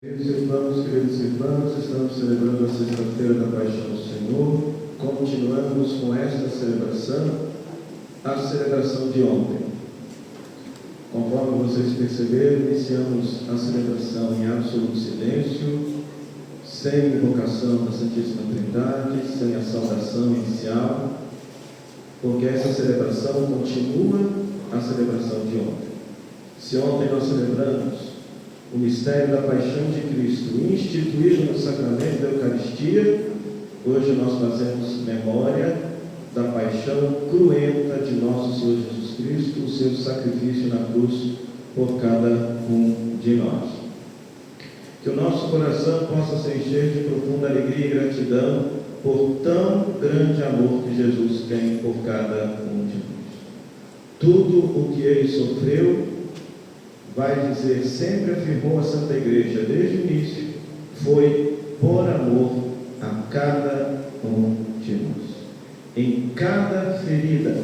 Queridos irmãos, estamos celebrando a sexta-feira da Paixão do Senhor. Continuamos com esta celebração, a celebração de ontem. Conforme vocês perceberam, iniciamos a celebração em absoluto silêncio, sem invocação da Santíssima Trindade, sem a saudação inicial, porque essa celebração continua a celebração de ontem. Se ontem nós celebramos o mistério da paixão de Cristo, instituído no sacramento da Eucaristia, hoje nós fazemos memória da paixão cruenta de nosso Senhor Jesus Cristo, o seu sacrifício na cruz por cada um de nós. Que o nosso coração possa se encher de profunda alegria e gratidão por tão grande amor que Jesus tem por cada um de nós. Tudo o que ele sofreu, vai dizer, sempre afirmou a Santa Igreja, desde o início, foi por amor a cada um de nós. Em cada ferida,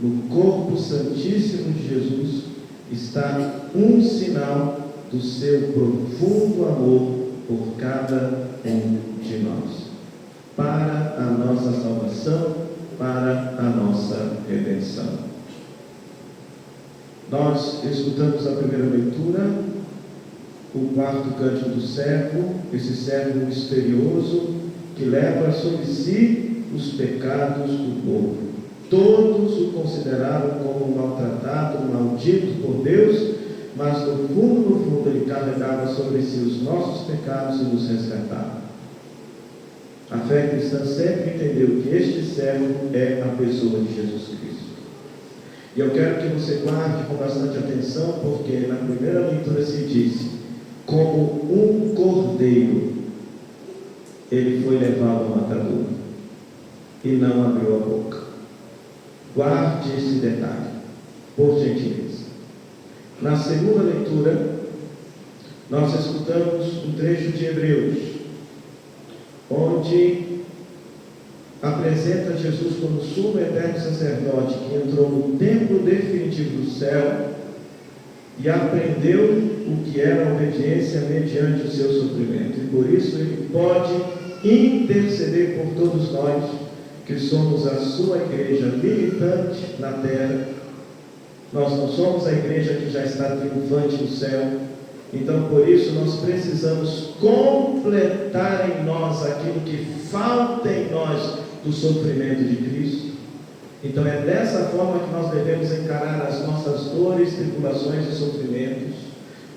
no corpo santíssimo de Jesus, está um sinal do seu profundo amor por cada um de nós, para a nossa salvação, para a nossa redenção. Nós escutamos a primeira leitura, o quarto cântico do servo, esse servo misterioso que leva sobre si os pecados do povo. Todos o consideraram como maltratado, maldito por Deus, mas no fundo ele carregava sobre si os nossos pecados e nos resgatava. A fé cristã sempre entendeu que este servo é a pessoa de Jesus Cristo. E eu quero que você guarde com bastante atenção, porque na primeira leitura se diz: como um cordeiro, ele foi levado ao matadouro e não abriu a boca. Guarde esse detalhe, por gentileza. Na segunda leitura, nós escutamos um trecho de Hebreus, onde apresenta Jesus como sumo eterno sacerdote que entrou no templo definitivo do céu e aprendeu o que era a obediência mediante o seu sofrimento. E por isso ele pode interceder por todos nós que somos a sua igreja militante na terra. Nós não somos a igreja que já está triunfante no céu. Então, por isso, nós precisamos completar em nós aquilo que falta em nós do sofrimento de Cristo. Então, é dessa forma que nós devemos encarar as nossas dores, tribulações e sofrimentos,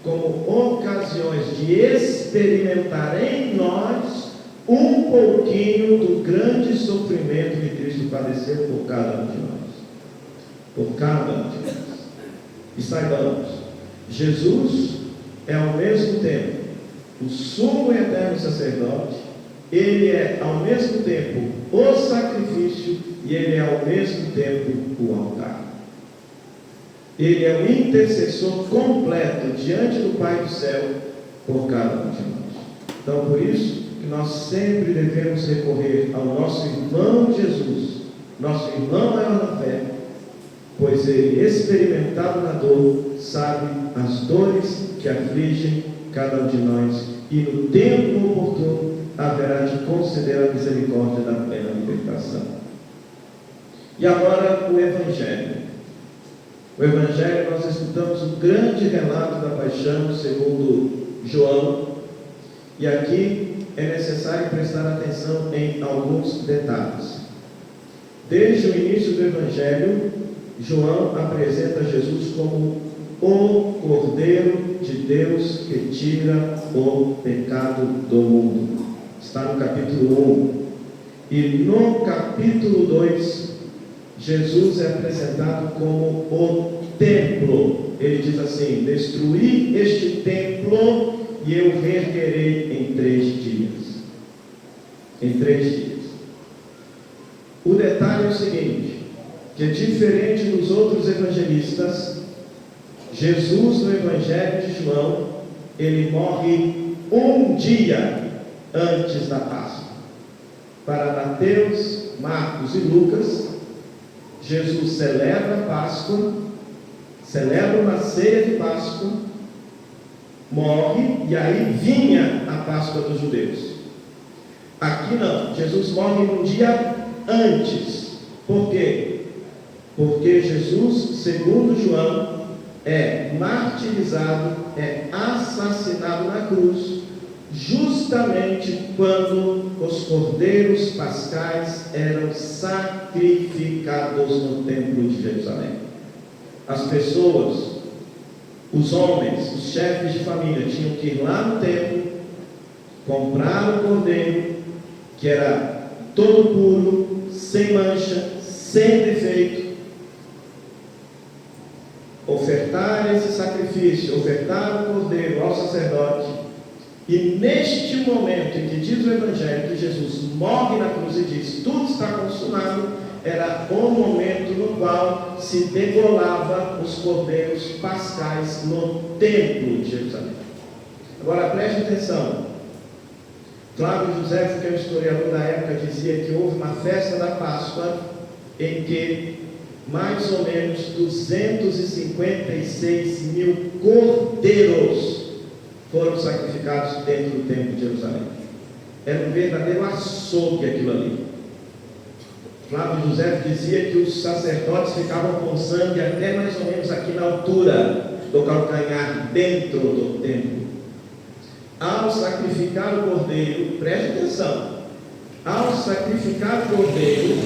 como ocasiões de experimentar em nós um pouquinho do grande sofrimento que Cristo padeceu por cada um de nós. Por cada um de nós. E saibamos, Jesus é ao mesmo tempo o sumo e eterno sacerdote, ele é ao mesmo tempo o sacrifício e ele é ao mesmo tempo o altar. Ele é o intercessor completo diante do Pai do céu por cada um de nós. Então, por isso que nós sempre devemos recorrer ao nosso irmão Jesus, nosso irmão maior na fé, pois ele, experimentado na dor, sabe as dores que afligem cada um de nós, e no tempo oportuno haverá de conceder a misericórdia da plena libertação. E agora o Evangelho. O Evangelho, nós escutamos um grande relato da paixão segundo João, e aqui é necessário prestar atenção em alguns detalhes. Desde o início do Evangelho, João apresenta Jesus como o Cordeiro de Deus que tira o pecado do mundo. Está no capítulo 1. E no capítulo 2, Jesus é apresentado como o templo. Ele diz assim: destruí este templo e eu reerguerei em 3 dias. Em 3 dias. O detalhe é o seguinte, que diferente dos outros evangelistas, Jesus no Evangelho de João, ele morre um dia antes da Páscoa. Para Mateus, Marcos e Lucas, Jesus celebra a Páscoa, celebra uma ceia de Páscoa, morre e aí vinha a Páscoa dos judeus. Aqui não, Jesus morre um dia antes. Por quê? Porque Jesus, segundo João, é martirizado, é assassinado na cruz, justamente quando os cordeiros pascais eram sacrificados no templo de Jerusalém. As pessoas, os homens, os chefes de família tinham que ir lá no templo, comprar o cordeiro, que era todo puro, sem mancha, sem defeito, ofertar esse sacrifício, ofertar o cordeiro ao sacerdote. E neste momento em que diz o Evangelho que Jesus morre na cruz e diz: tudo está consumado, era o momento no qual se degolava os cordeiros pascais no templo de Jerusalém. Agora preste atenção. Flávio José, que é um historiador da época, dizia que houve uma festa da Páscoa em que mais ou menos 256 mil cordeiros foram sacrificados dentro do templo de Jerusalém. Era um verdadeiro açougue aquilo ali. Flávio José dizia que os sacerdotes ficavam com sangue até mais ou menos aqui na altura do calcanhar, dentro do templo. Ao sacrificar o cordeiro, preste atenção, ao sacrificar o cordeiro,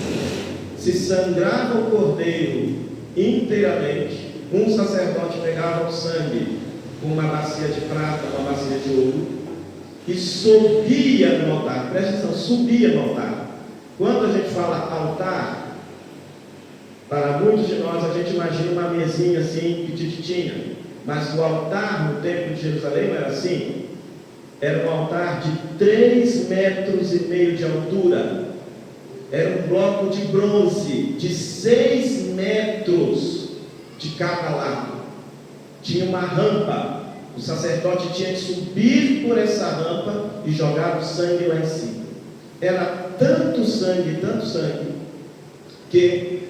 se sangrava o cordeiro inteiramente, um sacerdote pegava o sangue com uma bacia de prata, uma bacia de ouro, e subia no altar. Preste atenção, subia no altar. Quando a gente fala altar, para muitos de nós a gente imagina uma mesinha assim, petitinha, mas o altar no templo de Jerusalém não era assim. Era um altar de 3,5 metros de altura. Era um bloco de bronze de 6 metros de cada lado. Tinha uma rampa. O sacerdote tinha que subir por essa rampa e jogar o sangue lá em cima. Era tanto sangue, que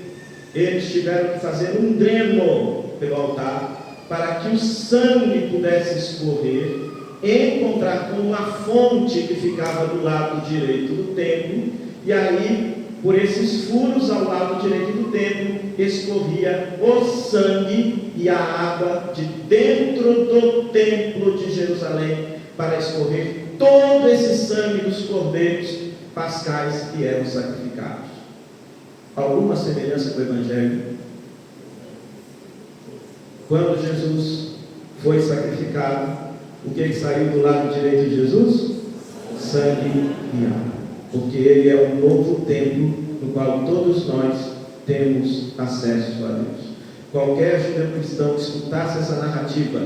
eles tiveram que fazer um dreno pelo altar para que o sangue pudesse escorrer, encontrar com uma fonte que ficava do lado direito do templo, e aí, por esses furos ao lado direito do templo, escorria o sangue e a água de dentro do templo de Jerusalém, para escorrer todo esse sangue dos cordeiros pascais que eram sacrificados. Alguma semelhança com o Evangelho? Quando Jesus foi sacrificado, o que saiu do lado direito de Jesus? Sangue e água. Porque ele é um novo templo no qual todos nós temos acesso a Deus. Qualquer judeu cristão que escutasse essa narrativa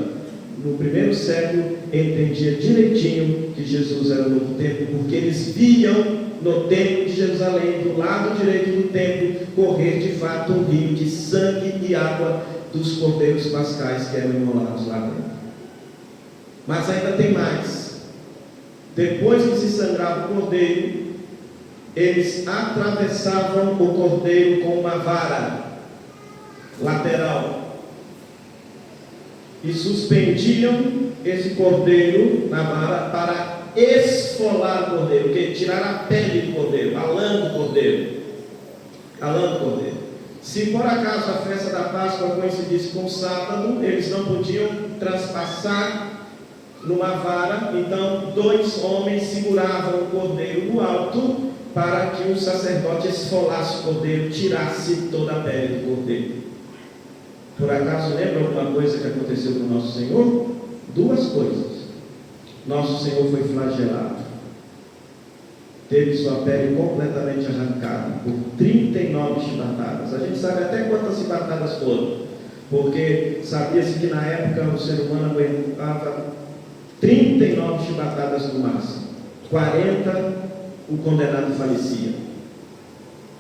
no primeiro século entendia direitinho que Jesus era o novo templo, porque eles viam no templo de Jerusalém, do lado direito do templo, correr de fato um rio de sangue e água dos cordeiros pascais que eram imolados lá dentro. Mas ainda tem mais. Depois que se sangrava o cordeiro, eles atravessavam o cordeiro com uma vara lateral e suspendiam esse cordeiro na vara para esfolar o cordeiro, que tirar a pele do cordeiro, a lã do cordeiro. Se por acaso a festa da Páscoa coincidisse com o sábado, eles não podiam transpassar numa vara, então 2 homens seguravam o cordeiro no alto para que o sacerdote esfolasse o cordeiro, tirasse toda a pele do cordeiro. Por acaso lembra alguma coisa que aconteceu com o nosso Senhor? 2 coisas. Nosso Senhor foi flagelado, teve sua pele completamente arrancada por 39 chibatadas. A gente sabe até quantas chibatadas foram, porque sabia-se que na época o ser humano aguentava 39 chibatadas no máximo. 40 o condenado falecia.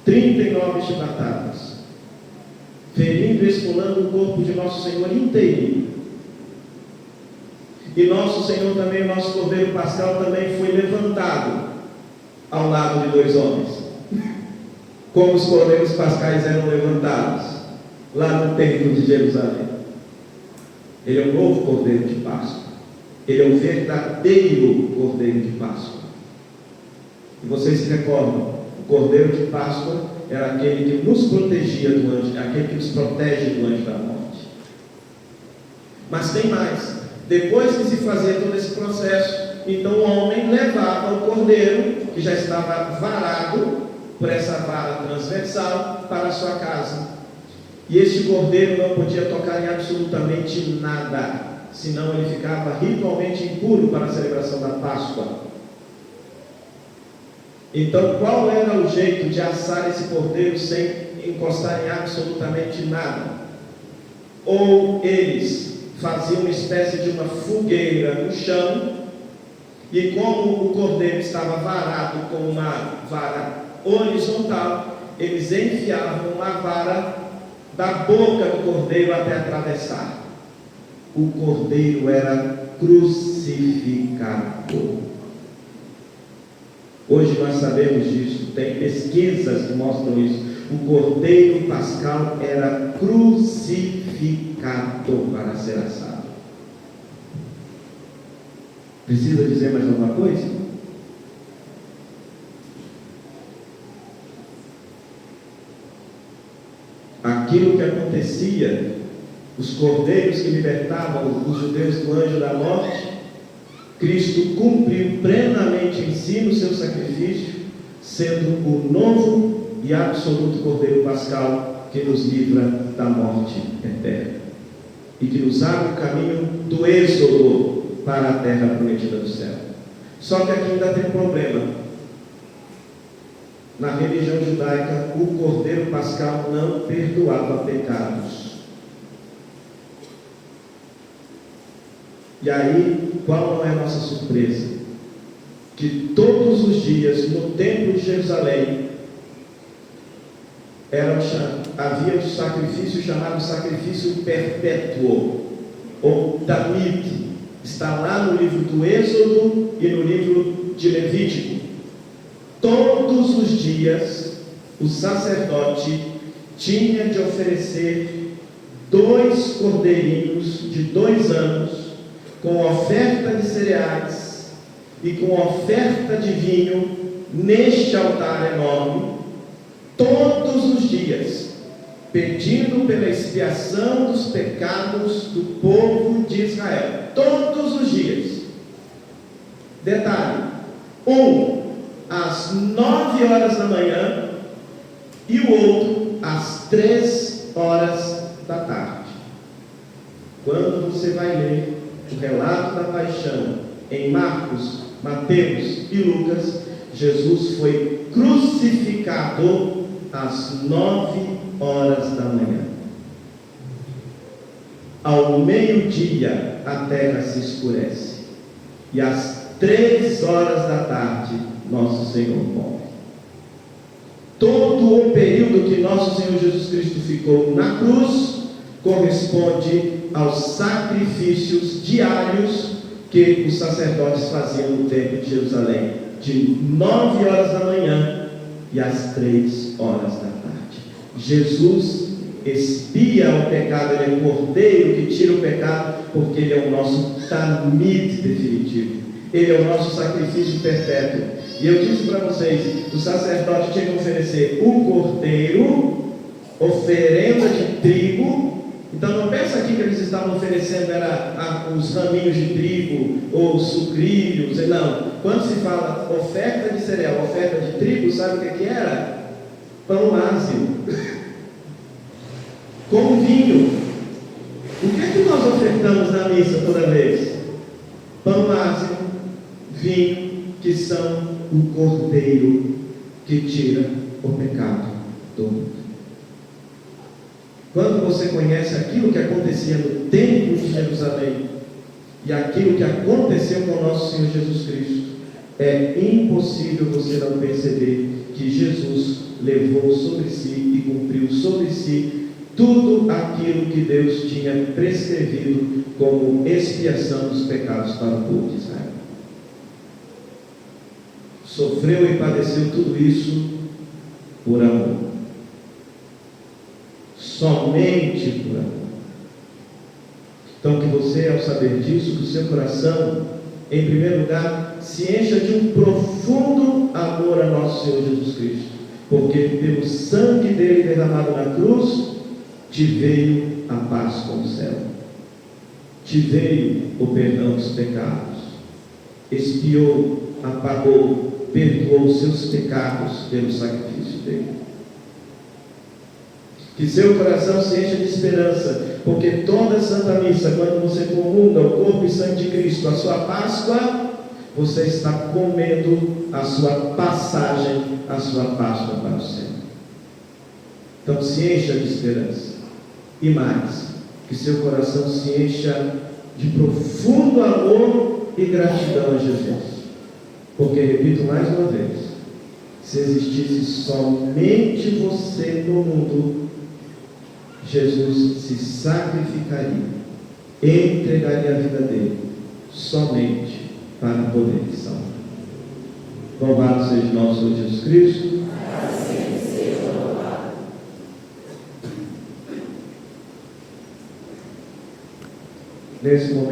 39 chibatadas, ferindo e esfolando o corpo de nosso Senhor inteiro. E nosso Senhor também, o nosso Cordeiro Pascal também foi levantado ao lado de 2 homens, como os cordeiros pascais eram levantados lá no templo de Jerusalém. Ele é o novo Cordeiro de Páscoa. Ele é o verdadeiro Cordeiro de Páscoa. E vocês se recordam, o Cordeiro de Páscoa era aquele que nos protegia do anjo, aquele que nos protege do anjo da morte. Mas tem mais. Depois que se fazia todo esse processo, então o homem levava o cordeiro, que já estava varado por essa vara transversal, para a sua casa. E este cordeiro não podia tocar em absolutamente nada, senão ele ficava ritualmente impuro para a celebração da Páscoa. Então, qual era o jeito de assar esse cordeiro sem encostar em absolutamente nada? Ou eles faziam uma espécie de uma fogueira no chão, e como o cordeiro estava varado com uma vara horizontal, eles enfiavam uma vara da boca do cordeiro até atravessar. O cordeiro era crucificado. Hoje nós sabemos disso, tem pesquisas que mostram isso. O cordeiro pascal era crucificado para ser assado. Precisa dizer mais alguma coisa? Aquilo que acontecia, os cordeiros que libertavam os judeus do anjo da morte, Cristo cumpriu plenamente em si no seu sacrifício, sendo o novo e absoluto Cordeiro Pascal que nos livra da morte eterna e que nos abre o caminho do êxodo para a terra prometida do céu. Só que aqui ainda tem um problema. Na religião judaica, o Cordeiro Pascal não perdoava pecados. E aí, qual não é a nossa surpresa? Que todos os dias no templo de Jerusalém havia um sacrifício chamado sacrifício perpétuo, ou Tamid. Está lá no livro do Êxodo e no livro de Levítico. Todos os dias o sacerdote tinha de oferecer 2 cordeirinhos de 2 anos, com oferta de cereais e com oferta de vinho, neste altar enorme, todos os dias, pedindo pela expiação dos pecados do povo de Israel, todos os dias. Detalhe: um às 9 horas da manhã e o outro às 3 horas da tarde. Quando você vai ler o relato da paixão em Marcos, Mateus e Lucas, Jesus foi crucificado às 9 horas da manhã. Ao meio-dia a terra se escurece, e às 3 horas da tarde nosso Senhor morre. Todo o período que nosso Senhor Jesus Cristo ficou na cruz corresponde aos sacrifícios diários que os sacerdotes faziam no templo de Jerusalém, de 9 horas da manhã e às 3 horas da tarde. Jesus expia o pecado, ele é o cordeiro que tira o pecado, porque ele é o nosso tamid definitivo, ele é o nosso sacrifício perpétuo. E eu disse para vocês, o sacerdote tinha que oferecer o cordeiro, oferenda de trigo. Então não pensa aqui que eles estavam oferecendo os raminhos de trigo ou sucrilhos, não. Quando se fala oferta de cereal, oferta de trigo, sabe o que era? Pão ázimo com vinho. O que é que nós ofertamos na missa toda vez? Pão ázimo, vinho, que são o cordeiro que tira o pecado do mundo. Quando você conhece aquilo que acontecia no templo de Jerusalém e aquilo que aconteceu com o nosso Senhor Jesus Cristo, é impossível você não perceber que Jesus levou sobre si e cumpriu sobre si tudo aquilo que Deus tinha prescrevido como expiação dos pecados para o povo de Israel. Sofreu e padeceu tudo isso por amor. Somente por amor. Então, que você, ao saber disso, que o seu coração, em primeiro lugar, se encha de um profundo amor a nosso Senhor Jesus Cristo, porque pelo sangue dele derramado na cruz, te veio a paz com o céu, te veio o perdão dos pecados, expiou, apagou, perdoou os seus pecados pelo sacrifício dele. Que seu coração se encha de esperança, porque toda Santa Missa, quando você comunga o corpo e sangue de Cristo, a sua Páscoa, você está comendo a sua passagem, a sua Páscoa para o céu. Então se encha de esperança. E mais, que seu coração se encha de profundo amor e gratidão a Jesus. Porque, repito mais uma vez, se existisse somente você no mundo, Jesus se sacrificaria, entregaria a vida dele, somente para poder salvar. Louvado seja nosso Senhor Jesus Cristo. Assim seja louvado. Nesse momento,